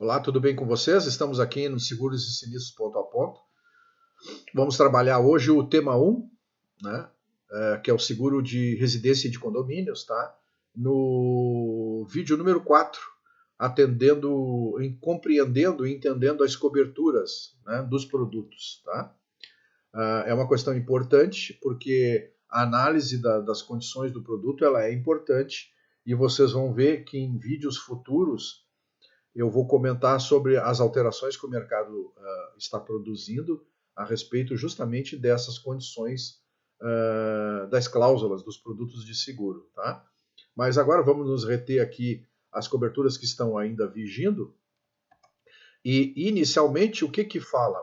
Olá, tudo bem com vocês? Estamos aqui no Seguros e Sinistros Ponto a Ponto. Vamos trabalhar hoje o tema 1, né, que é o seguro de residência e de condomínios, tá? No vídeo número 4, compreendendo e entendendo as coberturas, né, dos produtos, tá? É uma questão importante porque a análise das condições do produto ela é importante e vocês vão ver que em vídeos futuros eu vou comentar sobre as alterações que o mercado está produzindo a respeito justamente dessas condições das cláusulas dos produtos de seguro, tá? Mas agora vamos nos reter aqui às coberturas que estão ainda vigindo. E inicialmente o que fala?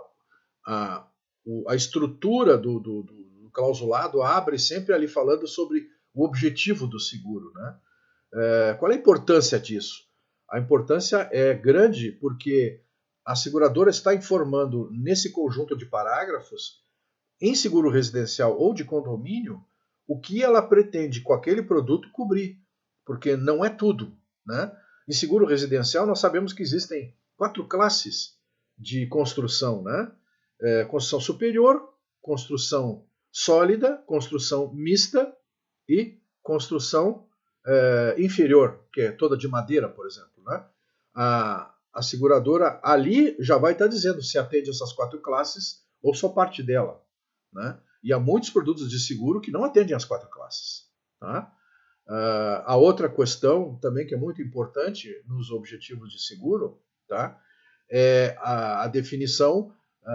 A estrutura do clausulado abre sempre ali falando sobre o objetivo do seguro, né? Qual é a importância disso? A importância é grande porque a seguradora está informando nesse conjunto de parágrafos, em seguro residencial ou de condomínio, o que ela pretende com aquele produto cobrir, porque não é tudo, né? Em seguro residencial nós sabemos que existem 4 classes de construção, né? Construção superior, construção sólida, construção mista e construção inferior, que é toda de madeira, por exemplo, né? A seguradora ali já vai estar dizendo se atende essas 4 classes ou só parte dela, né? E há muitos produtos de seguro que não atendem as 4 classes, tá? A outra questão também que é muito importante nos objetivos de seguro, tá? É a definição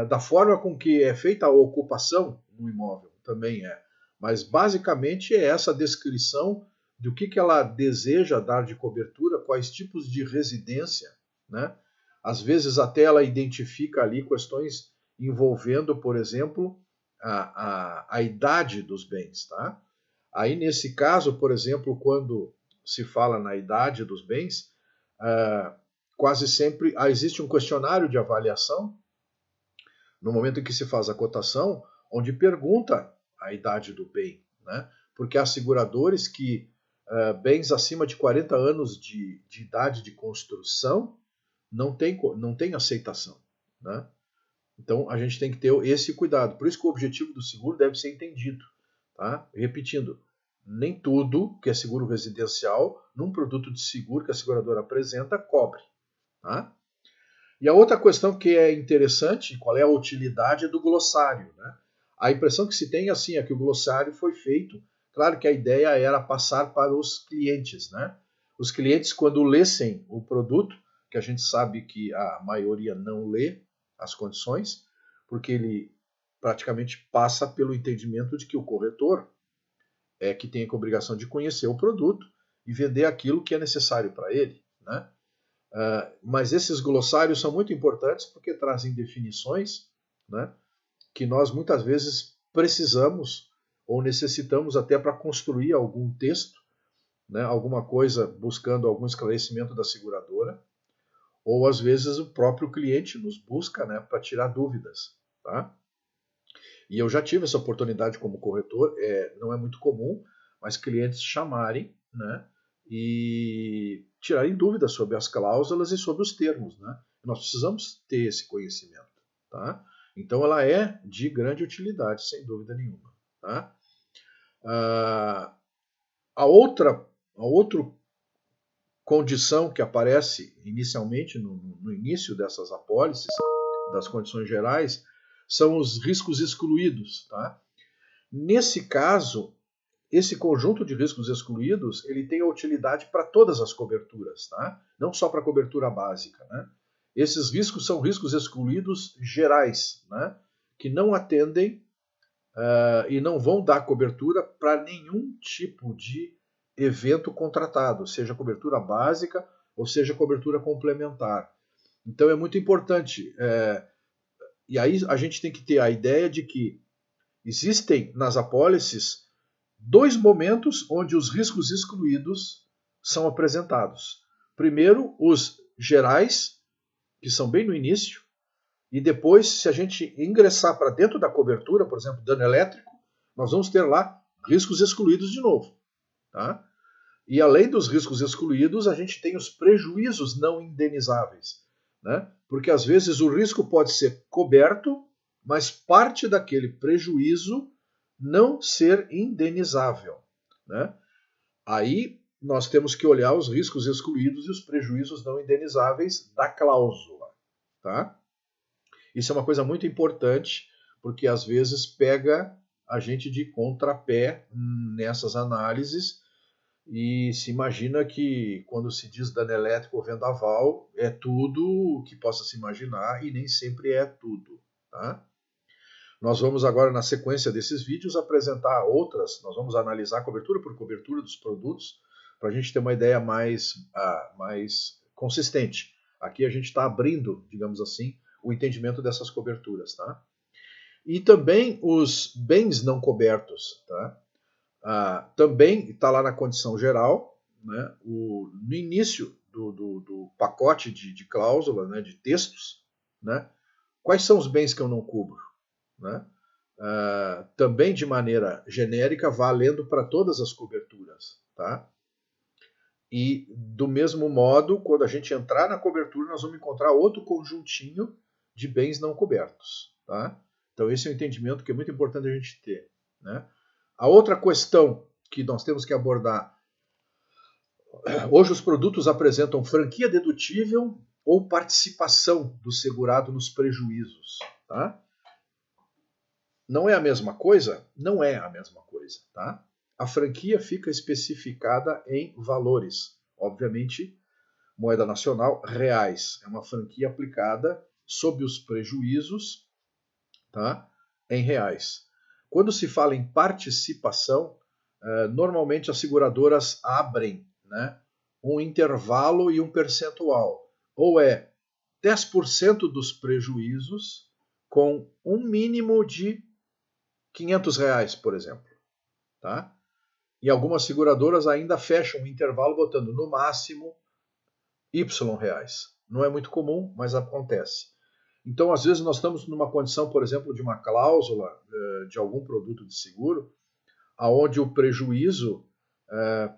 da forma com que é feita a ocupação no imóvel, também é. Mas basicamente é essa descrição do que ela deseja dar de cobertura, quais tipos de residência, né? Às vezes até ela identifica ali questões envolvendo, por exemplo, a idade dos bens, tá? Aí nesse caso, por exemplo, quando se fala na idade dos bens, quase sempre existe um questionário de avaliação no momento em que se faz a cotação, onde pergunta a idade do bem, né? Porque há seguradores que bens acima de 40 anos de idade de construção não tem aceitação, né? Então a gente tem que ter esse cuidado. Por isso que o objetivo do seguro deve ser entendido, tá? Repetindo, nem tudo que é seguro residencial, num produto de seguro que a seguradora apresenta, cobre, tá? E a outra questão que é interessante, qual é a utilidade do glossário, né? A impressão que se tem assim é que o glossário foi feito, claro que a ideia era passar para os clientes, né? Os clientes, quando lessem o produto, que a gente sabe que a maioria não lê as condições, porque ele praticamente passa pelo entendimento de que o corretor é que tem a obrigação de conhecer o produto e vender aquilo que é necessário para ele, né? Mas esses glossários são muito importantes porque trazem definições, né, que nós muitas vezes precisamos ou necessitamos até para construir algum texto, né, alguma coisa buscando algum esclarecimento da seguradora, ou às vezes o próprio cliente nos busca, né, para tirar dúvidas, tá? E eu já tive essa oportunidade como corretor, não é muito comum, mas clientes chamarem, né, e tirarem dúvidas sobre as cláusulas e sobre os termos, né? Nós precisamos ter esse conhecimento, tá? Então ela é de grande utilidade, sem dúvida nenhuma, tá? A outra condição que aparece inicialmente no início dessas apólices, das condições gerais, são os riscos excluídos, tá? Nesse caso, esse conjunto de riscos excluídos, ele tem a utilidade para todas as coberturas, tá? Não só para a cobertura básica, né? Esses riscos são riscos excluídos gerais, né? Que não atendem e não vão dar cobertura para nenhum tipo de evento contratado, seja cobertura básica ou seja cobertura complementar. Então é muito importante. E aí a gente tem que ter a ideia de que existem nas apólices 2 momentos onde os riscos excluídos são apresentados. Primeiro, os gerais, que são bem no início, e depois, se a gente ingressar para dentro da cobertura, por exemplo, dano elétrico, nós vamos ter lá riscos excluídos de novo, tá? E além dos riscos excluídos, a gente tem os prejuízos não indenizáveis. né? Porque às vezes o risco pode ser coberto, mas parte daquele prejuízo não ser indenizável, né? Aí nós temos que olhar os riscos excluídos e os prejuízos não indenizáveis da cláusula, tá? Isso é uma coisa muito importante, porque às vezes pega a gente de contrapé nessas análises e se imagina que quando se diz dano elétrico ou vendaval é tudo o que possa se imaginar e nem sempre é tudo, tá? Nós vamos agora, na sequência desses vídeos, apresentar outras, nós vamos analisar cobertura por cobertura dos produtos, para a gente ter uma ideia mais consistente. Aqui a gente está abrindo, digamos assim, o entendimento dessas coberturas, tá? E também os bens não cobertos, tá? Também está lá na condição geral, né? No início do pacote de cláusula, né? De textos, né? Quais são os bens que eu não cubro, né? Também de maneira genérica, valendo para todas as coberturas, tá? E do mesmo modo, quando a gente entrar na cobertura, nós vamos encontrar outro conjuntinho de bens não cobertos, tá? Então esse é um entendimento que é muito importante a gente ter, né? A outra questão que nós temos que abordar, hoje os produtos apresentam franquia dedutível ou participação do segurado nos prejuízos, tá? Não é a mesma coisa? Não é a mesma coisa, tá? A franquia fica especificada em valores, obviamente, moeda nacional, reais. É uma franquia aplicada sob os prejuízos, tá? Em reais. Quando se fala em participação, normalmente as seguradoras abrem, né, um intervalo e um percentual. Ou é 10% dos prejuízos com um mínimo de R$ 500, por exemplo, tá? E algumas seguradoras ainda fecham o intervalo botando no máximo Y reais. Não é muito comum, mas acontece. Então, às vezes, nós estamos numa condição, por exemplo, de uma cláusula de algum produto de seguro, onde o prejuízo,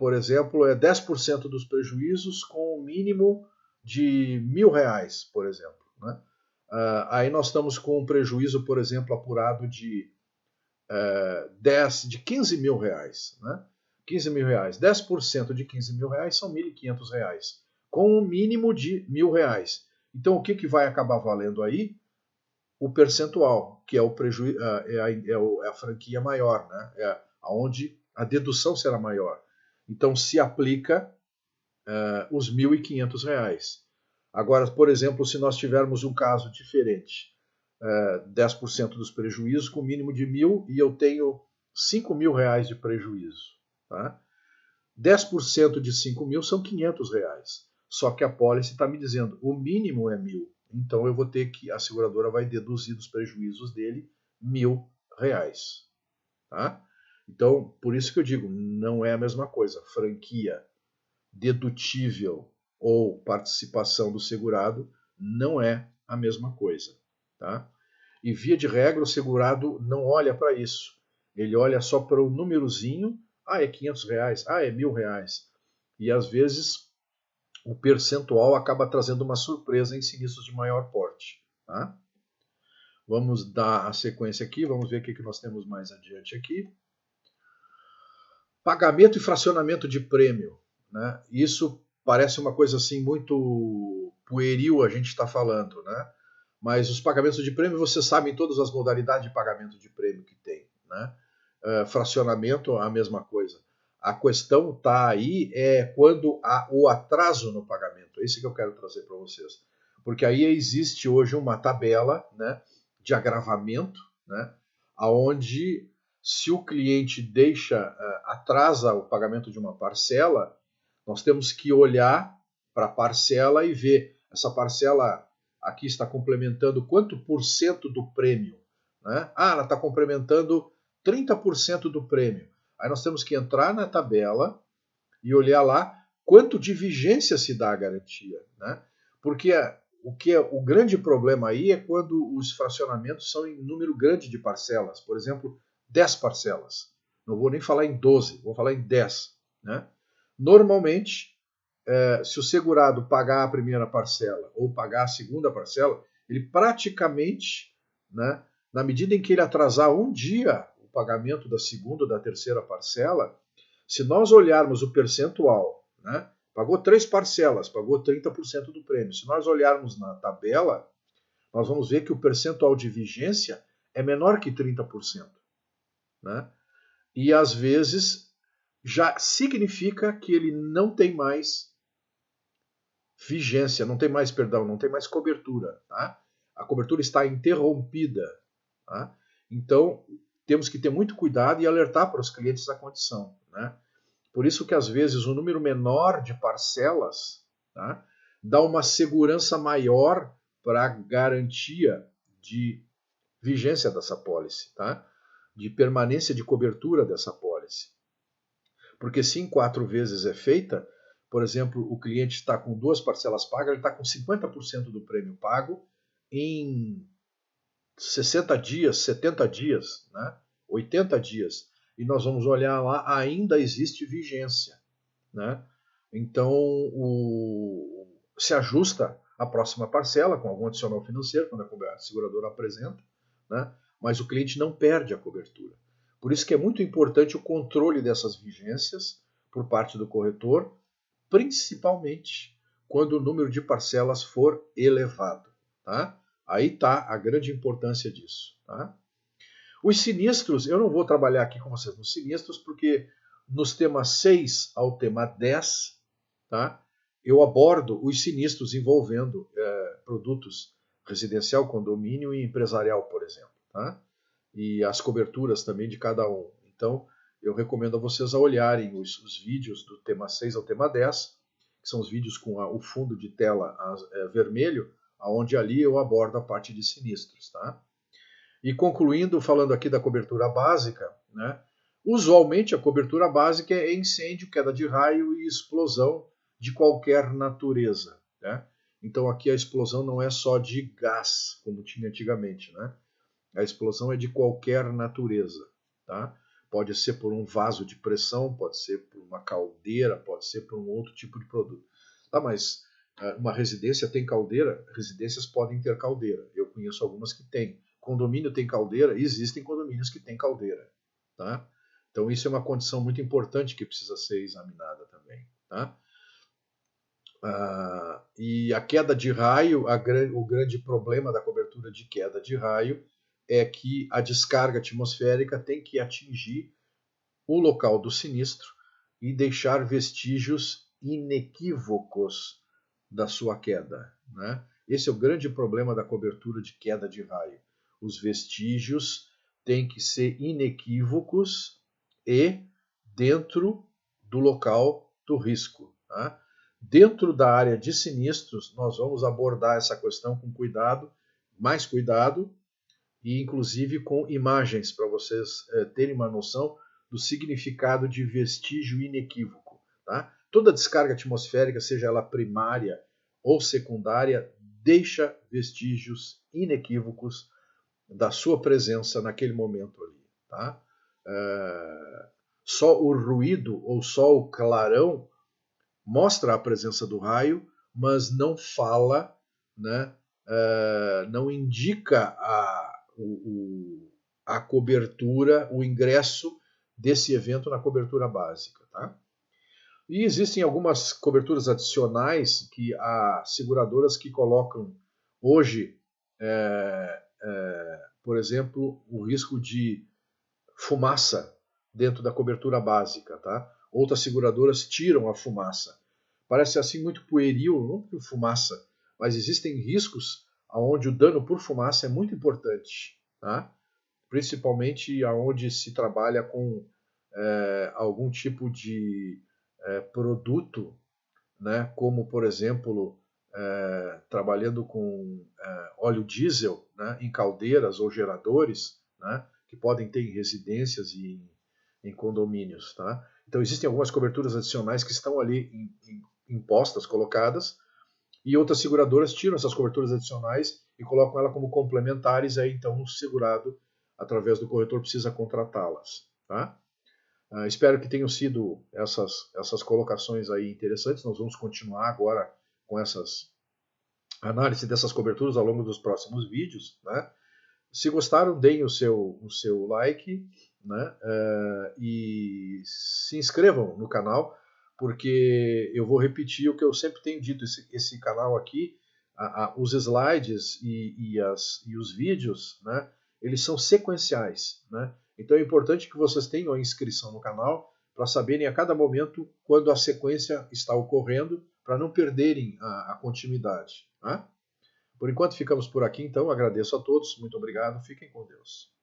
por exemplo, é 10% dos prejuízos com o mínimo de R$ 1.000, por exemplo, né? Aí nós estamos com um prejuízo, por exemplo, apurado de 15 mil reais, né? 15 mil reais. 10% de 15 mil reais são R$ 1.500, com um mínimo de R$ 1.000. Então, o que vai acabar valendo aí? O percentual, que é o prejuízo, é a franquia maior, né? É onde a dedução será maior. Então, se aplica os R$ 1.500. Agora, por exemplo, se nós tivermos um caso diferente, 10% dos prejuízos com mínimo de 1.000 e eu tenho R$ 5.000 de prejuízo, tá? 10% de 5.000 são R$ 500. Só que a pólice está me dizendo o mínimo é 1.000. Então eu vou ter que, a seguradora vai deduzir dos prejuízos dele R$ 1.000. Tá? Então, por isso que eu digo, não é a mesma coisa. Franquia, dedutível ou participação do segurado não é a mesma coisa. Tá? E via de regra, o segurado não olha para isso. Ele olha só para o númerozinho. É R$ 500, é R$ 1.000. E às vezes o percentual acaba trazendo uma surpresa em sinistros de maior porte. Tá? Vamos dar a sequência aqui, vamos ver o que nós temos mais adiante aqui. Pagamento e fracionamento de prêmio, né? Isso parece uma coisa assim muito pueril a gente está falando, né? Mas os pagamentos de prêmio, vocês sabem todas as modalidades de pagamento de prêmio que tem, né? Fracionamento, a mesma coisa. A questão está aí quando há o atraso no pagamento. É isso que eu quero trazer para vocês. Porque aí existe hoje uma tabela, né, de agravamento, né, onde se o cliente atrasa o pagamento de uma parcela, nós temos que olhar para a parcela e ver essa parcela aqui está complementando quanto por cento do prêmio, né? Ela está complementando 30% do prêmio. Aí nós temos que entrar na tabela e olhar lá quanto de vigência se dá a garantia, né? Porque o grande problema aí é quando os fracionamentos são em número grande de parcelas. Por exemplo, 10 parcelas. Não vou nem falar em 12, vou falar em 10. Né? Normalmente, se o segurado pagar a primeira parcela ou pagar a segunda parcela, ele praticamente, né, na medida em que ele atrasar um dia o pagamento da segunda ou da terceira parcela, se nós olharmos o percentual, né, pagou 3 parcelas, pagou 30% do prêmio. Se nós olharmos na tabela, nós vamos ver que o percentual de vigência é menor que 30%. Né? E às vezes já significa que ele não tem mais vigência, não tem mais, perdão, não tem mais cobertura. Tá? A cobertura está interrompida. Tá? Então, temos que ter muito cuidado e alertar para os clientes a condição. Né? Por isso que às vezes um número menor de parcelas, tá, dá uma segurança maior para a garantia de vigência dessa pólice, tá? De permanência de cobertura dessa pólice. Porque se em 4 vezes é feita, por exemplo, o cliente está com 2 parcelas pagas, ele está com 50% do prêmio pago em 60 dias, 70 dias, né? 80 dias. E nós vamos olhar lá, ainda existe vigência. Né? Então, se ajusta a próxima parcela com algum adicional financeiro, quando a seguradora apresenta, né? Mas o cliente não perde a cobertura. Por isso que é muito importante o controle dessas vigências por parte do corretor, principalmente quando o número de parcelas for elevado. Tá? Aí está a grande importância disso. Tá? Os sinistros, eu não vou trabalhar aqui com vocês nos sinistros, porque nos temas 6 ao tema 10, tá, eu abordo os sinistros envolvendo produtos residencial, condomínio e empresarial, por exemplo. Tá? E as coberturas também de cada um. Então, eu recomendo a vocês a olharem os vídeos do tema 6 ao tema 10, que são os vídeos com o fundo de tela vermelho, onde ali eu abordo a parte de sinistros. Tá? E concluindo, falando aqui da cobertura básica, né? Usualmente a cobertura básica é incêndio, queda de raio e explosão de qualquer natureza. Né? Então aqui a explosão não é só de gás, como tinha antigamente. Né? A explosão é de qualquer natureza. Tá? Pode ser por um vaso de pressão, pode ser por uma caldeira, pode ser por um outro tipo de produto. Tá, mas uma residência tem caldeira? Residências podem ter caldeira. Eu conheço algumas que têm. Condomínio tem caldeira? Existem condomínios que têm caldeira. Tá? Então isso é uma condição muito importante que precisa ser examinada também. Tá? E a queda de raio, o grande problema da cobertura de queda de raio é que a descarga atmosférica tem que atingir o local do sinistro e deixar vestígios inequívocos da sua queda. Né? Esse é o grande problema da cobertura de queda de raio. Os vestígios têm que ser inequívocos e dentro do local do risco. Tá? Dentro da área de sinistros, nós vamos abordar essa questão com cuidado, mais cuidado, e inclusive com imagens para vocês terem uma noção do significado de vestígio inequívoco. Tá? Toda descarga atmosférica, seja ela primária ou secundária, deixa vestígios inequívocos da sua presença naquele momento ali. Tá? Só o ruído ou só o clarão mostra a presença do raio, mas não fala, né? Não indica a cobertura, o ingresso desse evento na cobertura básica. Tá? E existem algumas coberturas adicionais que há seguradoras que colocam hoje, por exemplo, o risco de fumaça dentro da cobertura básica. Tá? Outras seguradoras tiram a fumaça. Parece assim muito pueril, não por fumaça, mas existem riscos onde o dano por fumaça é muito importante. Tá? Principalmente onde se trabalha com algum tipo de produto, né, como por exemplo trabalhando com óleo diesel, né, em caldeiras ou geradores, né, que podem ter em residências e em condomínios. Tá? Então existem algumas coberturas adicionais que estão ali impostas, colocadas, e outras seguradoras tiram essas coberturas adicionais e colocam ela como complementares, aí então o segurado, através do corretor, precisa contratá-las. Tá? Espero que tenham sido essas colocações aí interessantes. Nós vamos continuar agora com essas análises dessas coberturas ao longo dos próximos vídeos, né? Se gostaram, deem o seu like, né? E se inscrevam no canal, porque eu vou repetir o que eu sempre tenho dito, esse canal aqui, os slides e os vídeos, né? Eles são sequenciais, né? Então é importante que vocês tenham a inscrição no canal para saberem a cada momento quando a sequência está ocorrendo, para não perderem a continuidade, né? Por enquanto ficamos por aqui, então. Agradeço a todos. Muito obrigado. Fiquem com Deus.